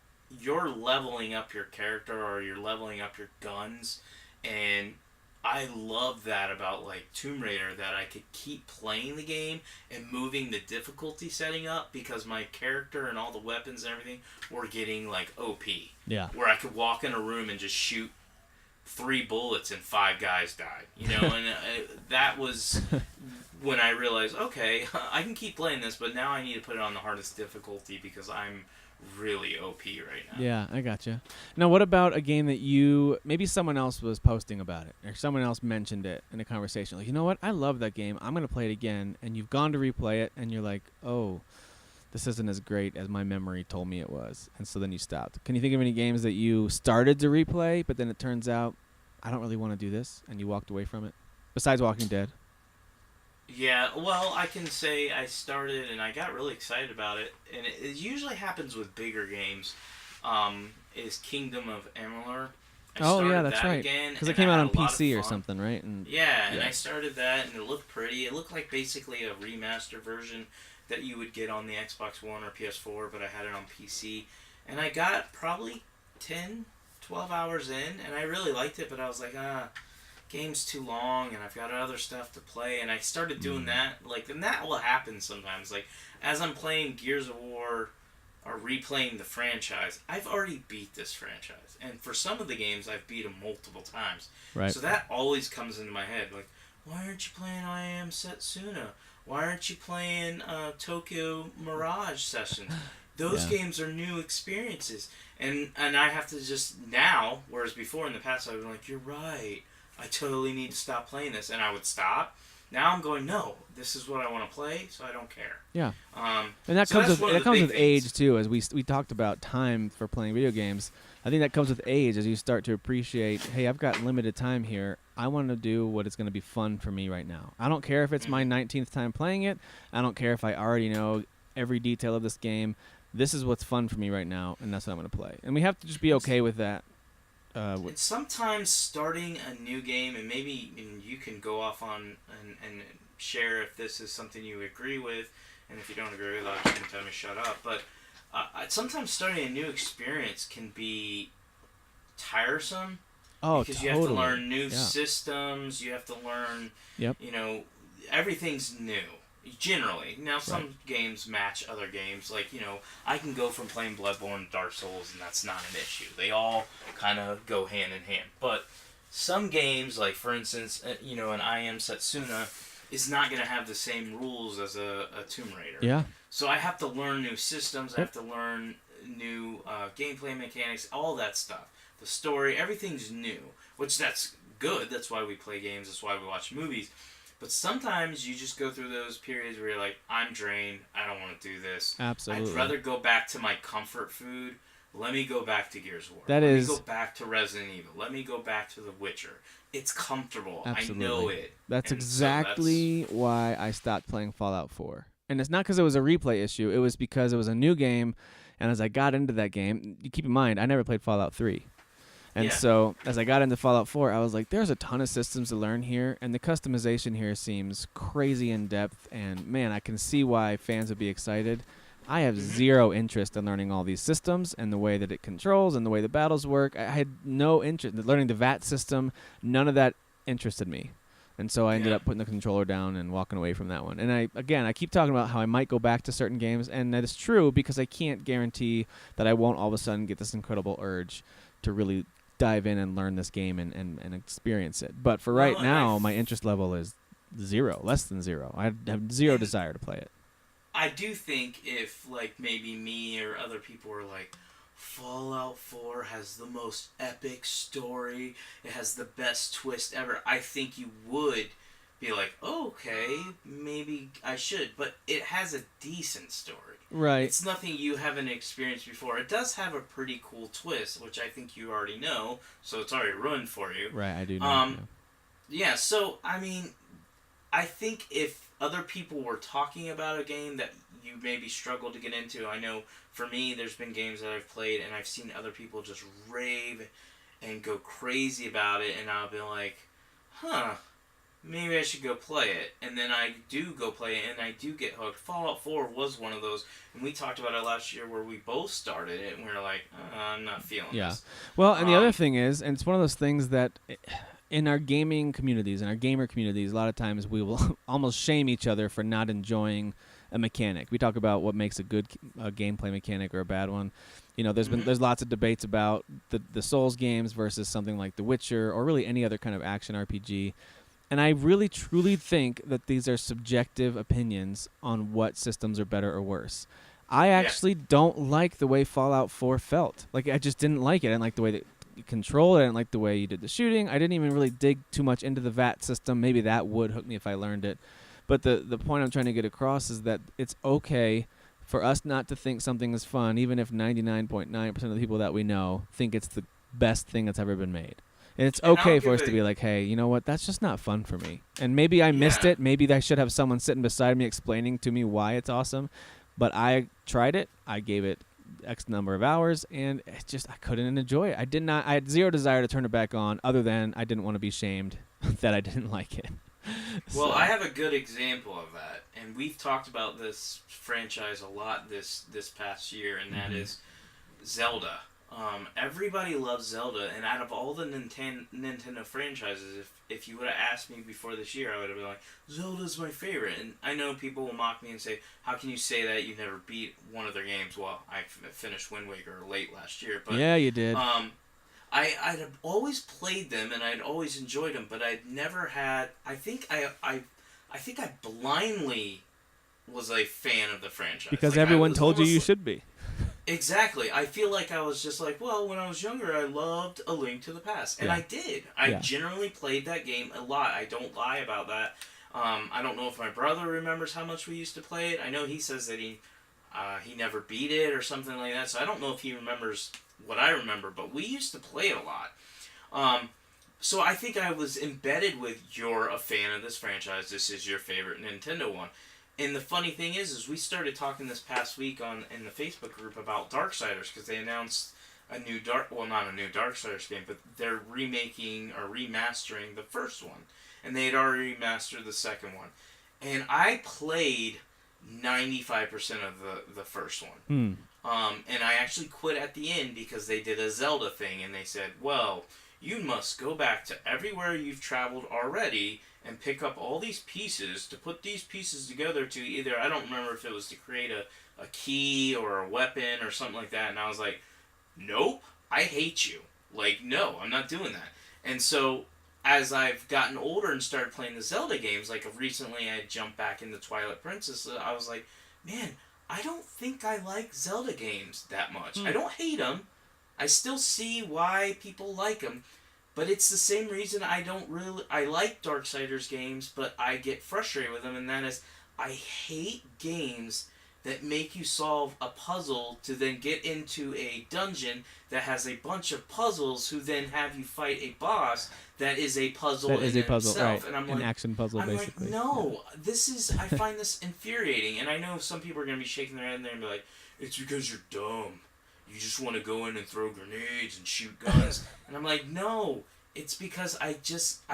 leveling up your character, or you're leveling up your guns, and I love that about like Tomb Raider, that I could keep playing the game and moving the difficulty setting up, because my character and all the weapons and everything were getting like OP. Yeah. Where I could walk in a room and just shoot 3 bullets and 5 guys died. You know, and that was when I realized, okay, I can keep playing this, but now I need to put it on the hardest difficulty because I'm really OP right now. Yeah, I gotcha. Now, what about a game that maybe someone else was posting about it, or someone else mentioned it in a conversation? Like, you know what? I love that game. I'm going to play it again. And you've gone to replay it, and you're like, oh, this isn't as great as my memory told me it was. And so then you stopped. Can you think of any games that you started to replay, but then it turns out, I don't really want to do this, and you walked away from it? Besides Walking Dead. Yeah, well, I can say I started and I got really excited about it, and it usually happens with bigger games. Is Kingdom of Amalur. Oh, yeah, that's right. Because it came out on PC or something, right? And yeah, and I started that, and it looked pretty. It looked like basically a remastered version that you would get on the Xbox One or PS4, but I had it on PC. And I got probably 10, 12 hours in, and I really liked it, but I was like, game's too long, and I've got other stuff to play, and I started doing that, and that will happen sometimes. Like, as I'm playing Gears of War or replaying the franchise, I've already beat this franchise, and for some of the games, I've beat them multiple times. Right. So that always comes into my head, like, why aren't you playing I Am Setsuna? Why aren't you playing Tokyo Mirage Sessions? Those games are new experiences, and I have to just now, whereas before in the past I would be like, you're right, I totally need to stop playing this, and I would stop. Now I'm going, no, this is what I want to play, so I don't care. Yeah. And And that comes with age too, as we talked about time for playing video games. I think that comes with age as you start to appreciate, hey, I've got limited time here. I want to do what is going to be fun for me right now. I don't care if it's my 19th time playing it. I don't care if I already know every detail of this game. This is what's fun for me right now, and that's what I'm going to play. And we have to just be okay with that. And sometimes starting a new game, and maybe you can go off on and share if this is something you agree with, and if you don't agree with it, you can tell me shut up. But sometimes starting a new experience can be tiresome. Oh, because you totally. have to learn new systems, you have to learn, everything's new. Generally. Now, some games match other games. Like, I can go from playing Bloodborne to Dark Souls, and that's not an issue. They all kind of go hand in hand. But some games, like, for instance, an I Am Setsuna, is not going to have the same rules as a Tomb Raider. Yeah. So I have to learn new systems, I have to learn new gameplay mechanics, all that stuff. The story, everything's new. Which, that's good. That's why we play games. That's why we watch movies. But sometimes you just go through those periods where you're like, I'm drained. I don't want to do this. Absolutely. I'd rather go back to my comfort food. Let me go back to Gears of War. Let me go back to Resident Evil. Let me go back to The Witcher. It's comfortable. Absolutely. I know it. That's And exactly why I stopped playing Fallout 4. And it's not because it was a replay issue. It was because it was a new game. And as I got into that game, you keep in mind, I never played Fallout 3. And so, as I got into Fallout 4, I was like, there's a ton of systems to learn here, and the customization here seems crazy in depth, and man, I can see why fans would be excited. I have zero interest in learning all these systems and the way that it controls and the way the battles work. I had no interest in learning the VAT system. None of that interested me. And so I ended up putting the controller down and walking away from that one. And I keep talking about how I might go back to certain games, and that is true because I can't guarantee that I won't all of a sudden get this incredible urge to really dive in and learn this game and experience it. But for right now, my interest level is zero, less than zero. I have zero desire to play it. I do think if, like, maybe me or other people were like, Fallout 4 has the most epic story, it has the best twist ever, I think you would be like, okay, maybe I should. But it has a decent story. Right. It's nothing you haven't experienced before. It does have a pretty cool twist, which I think you already know, so it's already ruined for you. Right, I do know. Yeah, so, I mean, I think if other people were talking about a game that you maybe struggle to get into, I know for me, there's been games that I've played and I've seen other people just rave and go crazy about it, and I'll be like, maybe I should go play it. And then I do go play it, and I do get hooked. Fallout 4 was one of those, and we talked about it last year where we both started it, and we were like, I'm not feeling this. Well, and the other thing is, and it's one of those things that in our gaming communities, in our gamer communities, a lot of times we will almost shame each other for not enjoying a mechanic. We talk about what makes a good gameplay mechanic or a bad one. You know, there's lots of debates about the Souls games versus something like The Witcher or really any other kind of action RPG. And I really, truly think that these are subjective opinions on what systems are better or worse. I actually don't like the way Fallout 4 felt. Like, I just didn't like it. I didn't like the way that you control it. I didn't like the way you did the shooting. I didn't even really dig too much into the VAT system. Maybe that would hook me if I learned it. But the point I'm trying to get across is that it's okay for us not to think something is fun, even if 99.9% of the people that we know think it's the best thing that's ever been made. And it's okay for us to be like, hey, you know what? That's just not fun for me. And maybe I missed it. Maybe I should have someone sitting beside me explaining to me why it's awesome. But I tried it. I gave it X number of hours, and I couldn't enjoy it. I had zero desire to turn it back on, other than I didn't want to be shamed that I didn't like it. Well, I have a good example of that, and we've talked about this franchise a lot this past year, and that is Zelda. Everybody loves Zelda, and out of all the Nintendo franchises, if you would have asked me before this year, I would have been like, Zelda's my favorite. And I know people will mock me and say, how can you say that? You never beat one of their games. Well, I finished Wind Waker late last year. But yeah, you did. I'd always played them, and I'd always enjoyed them, but I'd never had... I think I blindly was a fan of the franchise. Because everyone told you should be. Exactly. I feel like I was just like, well, when I was younger, I loved A Link to the Past. And I did. I generally played that game a lot. I don't lie about that. I don't know if my brother remembers how much we used to play it. I know he says that he never beat it or something like that, so I don't know if he remembers what I remember, but we used to play it a lot. So I think I was embedded with, you're a fan of this franchise, this is your favorite Nintendo one. And the funny thing is we started talking this past week in the Facebook group about Darksiders, because they announced not a new Darksiders game, but they're remaking or remastering the first one, and they had already remastered the second one, and I played 95% of the first one. And I actually quit at the end because they did a Zelda thing, and they said, well, you must go back to everywhere you've traveled already and pick up all these pieces to put these pieces together to either, I don't remember if it was to create a key or a weapon or something like that. And I was like, nope, I hate you. Like, no, I'm not doing that. And so as I've gotten older and started playing the Zelda games, like recently I jumped back into Twilight Princess, I was like, man, I don't think I like Zelda games that much. I don't hate them. I still see why people like them. But it's the same reason I like Darksiders games, but I get frustrated with them, and that is, I hate games that make you solve a puzzle to then get into a dungeon that has a bunch of puzzles who then have you fight a boss that is a puzzle That is in a puzzle, itself. right. And I'm An like, action puzzle, basically. Like, no, I find this infuriating. And I know some people are going to be shaking their head in there and be like, it's because you're dumb. You just want to go in and throw grenades and shoot guns. And I'm like, no, it's because I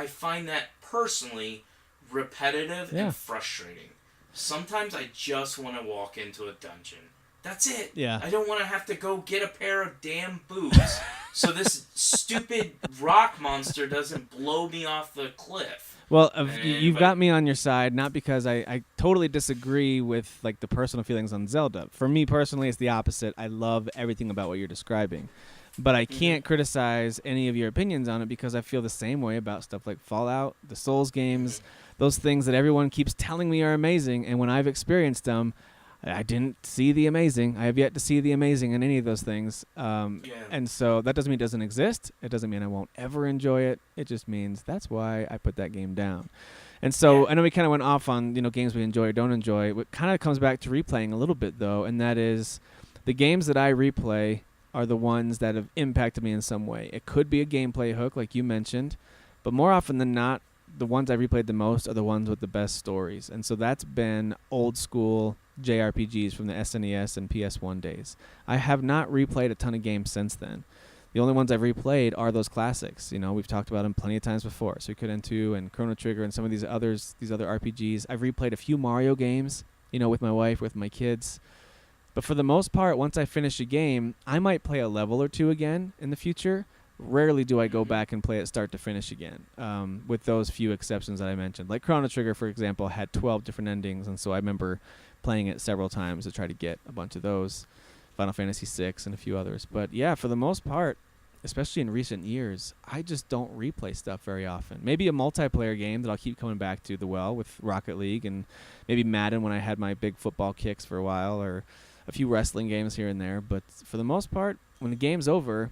find that personally repetitive and frustrating. Sometimes I just want to walk into a dungeon. That's it. Yeah. I don't want to have to go get a pair of damn boots so this stupid rock monster doesn't blow me off the cliff. Well, you've got me on your side, not because I totally disagree with like the personal feelings on Zelda. For me personally, it's the opposite. I love everything about what you're describing. But I can't criticize any of your opinions on it because I feel the same way about stuff like Fallout, the Souls games, those things that everyone keeps telling me are amazing. And when I've experienced them, I didn't see the amazing. I have yet to see the amazing in any of those things. And so that doesn't mean it doesn't exist. It doesn't mean I won't ever enjoy it. It just means that's why I put that game down. And so I know we kind of went off on games we enjoy or don't enjoy. It kind of comes back to replaying a little bit, though, and that is the games that I replay are the ones that have impacted me in some way. It could be a gameplay hook, like you mentioned, but more often than not, the ones I replayed the most are the ones with the best stories. And so that's been old school JRPGs from the SNES and PS1 days. I have not replayed a ton of games since then. The only ones I've replayed are those classics. We've talked about them plenty of times before. Suikoden 2 and Chrono Trigger and some of these other RPGs. I've replayed a few Mario games, with my wife, with my kids. But for the most part, once I finish a game, I might play a level or two again in the future. Rarely do I go back and play it start to finish again, with those few exceptions that I mentioned. Like Chrono Trigger, for example, had 12 different endings, and so I remember playing it several times to try to get a bunch of those. Final Fantasy VI and a few others. But yeah, for the most part, especially in recent years, I just don't replay stuff very often. Maybe a multiplayer game that I'll keep coming back to with Rocket League, and maybe Madden when I had my big football kicks for a while, or a few wrestling games here and there. But for the most part, when the game's over,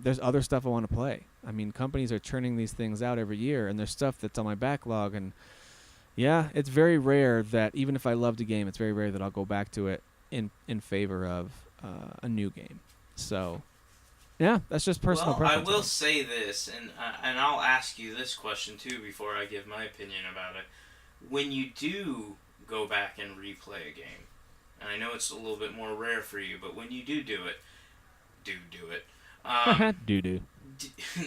there's other stuff I want to play. I mean, companies are churning these things out every year, and there's stuff that's on my backlog. And yeah, it's very rare that even if I loved a game, it's very rare that I'll go back to it in favor of a new game. So yeah, that's just personal preference. I will say this, and I'll ask you this question too before I give my opinion about it. When you do go back and replay a game, and I know it's a little bit more rare for you, but when you do it,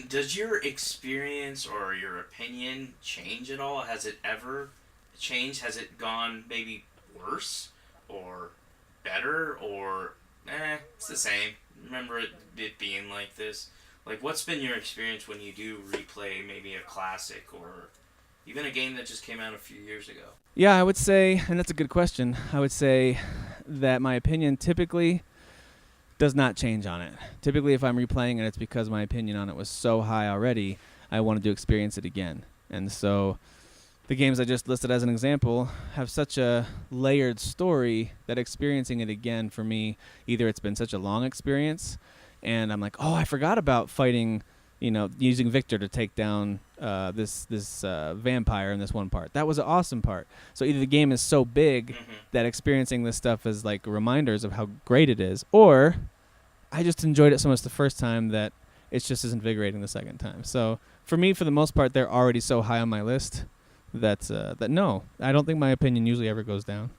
does your experience or your opinion change at all? Has it ever changed? Has it gone maybe worse or better, or it's the same? Remember it being like this? Like, what's been your experience when you do replay maybe a classic or even a game that just came out a few years ago? Yeah, I would say, and that's a good question, I would say that my opinion typically does not change on it. Typically, if I'm replaying it, it's because my opinion on it was so high already, I wanted to experience it again. And so the games I just listed as an example have such a layered story that experiencing it again for me, either it's been such a long experience and I'm like, oh, I forgot about fighting, using Victor to take down this vampire in this one part. That was an awesome part. So either the game is so big that experiencing this stuff is like reminders of how great it is, or I just enjoyed it so much the first time that it's just as invigorating the second time. So for me, for the most part, they're already so high on my list that no, I don't think my opinion usually ever goes down.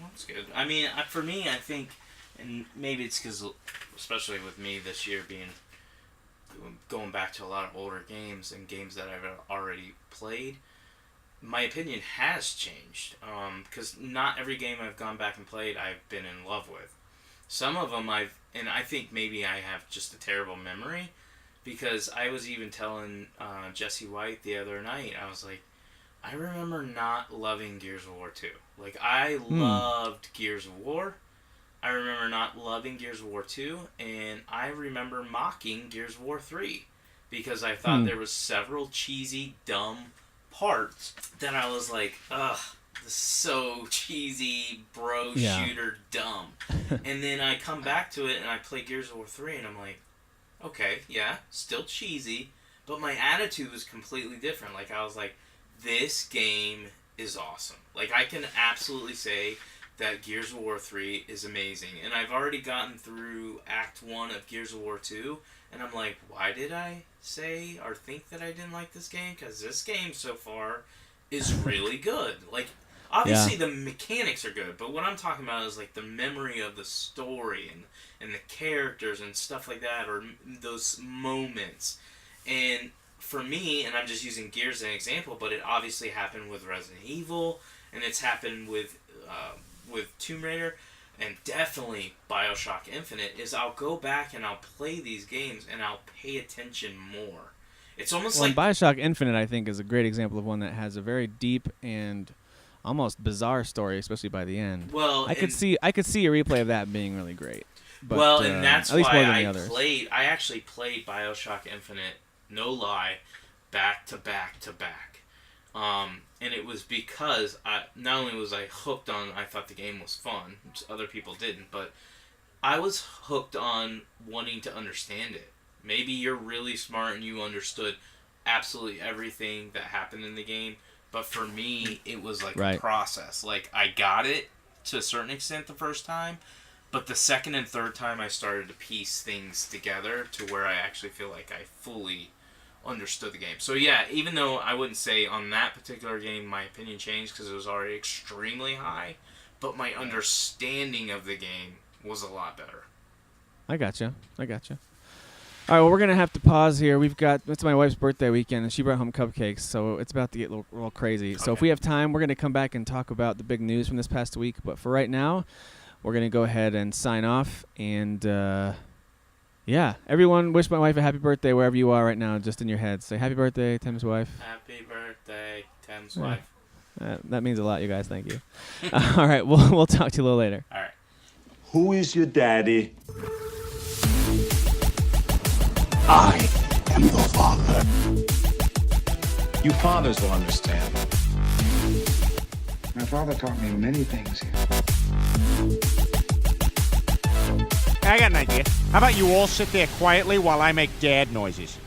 That's good. I mean, for me, I think, and maybe it's because, especially with me this year going back to a lot of older games and games that I've already played, my opinion has changed. Because not every game I've gone back and played I've been in love with. Some of them and I think maybe I have just a terrible memory, because I was even telling Jesse White the other night, I was like, I remember not loving Gears of War 2. Like, I loved Gears of War. I remember not loving Gears of War 2, and I remember mocking Gears of War 3, because I thought there was several cheesy, dumb parts that I was like, ugh, this is so cheesy, bro, shooter, dumb. And then I come back to it, and I play Gears of War 3, and I'm like, okay, yeah, still cheesy, but my attitude was completely different. Like, I was like, this game is awesome. Like, I can absolutely say that Gears of War 3 is amazing. And I've already gotten through Act 1 of Gears of War 2, and I'm like, why did I say or think that I didn't like this game? Because this game so far is really good. Like, obviously the mechanics are good, but what I'm talking about is, like, the memory of the story and the characters and stuff like that, or those moments. And for me, and I'm just using Gears as an example, but it obviously happened with Resident Evil, and it's happened with Tomb Raider, and definitely BioShock Infinite, is I'll go back and I'll play these games and I'll pay attention more. It's almost like BioShock Infinite, I think, is a great example of one that has a very deep and almost bizarre story, especially by the end. Well, I could see a replay of that being really great. But, well, and that's at least why more than the others. I actually played BioShock Infinite, no lie, back to back to back. And it was because not only was I hooked on, I thought the game was fun, which other people didn't, but I was hooked on wanting to understand it. Maybe you're really smart and you understood absolutely everything that happened in the game, but for me, it was like a process. Like, I got it to a certain extent the first time, but the second and third time I started to piece things together to where I actually feel like I fully understood the game. So yeah, even though I wouldn't say on that particular game my opinion changed because it was already extremely high, but my understanding of the game was a lot better. I gotcha. All right, well, we're going to have to pause here. It's my wife's birthday weekend, and she brought home cupcakes, so it's about to get a little crazy. So if we have time, we're going to come back and talk about the big news from this past week. But for right now, we're going to go ahead and sign off. And, yeah, everyone wish my wife a happy birthday wherever you are right now, just in your head. Say happy birthday, Tim's wife. Happy birthday, Tim's wife. That means a lot, you guys. Thank you. All right, we'll talk to you a little later. All right. Who is your daddy? I am the father. You fathers will understand. My father taught me many things. I got an idea. How about you all sit there quietly while I make dad noises?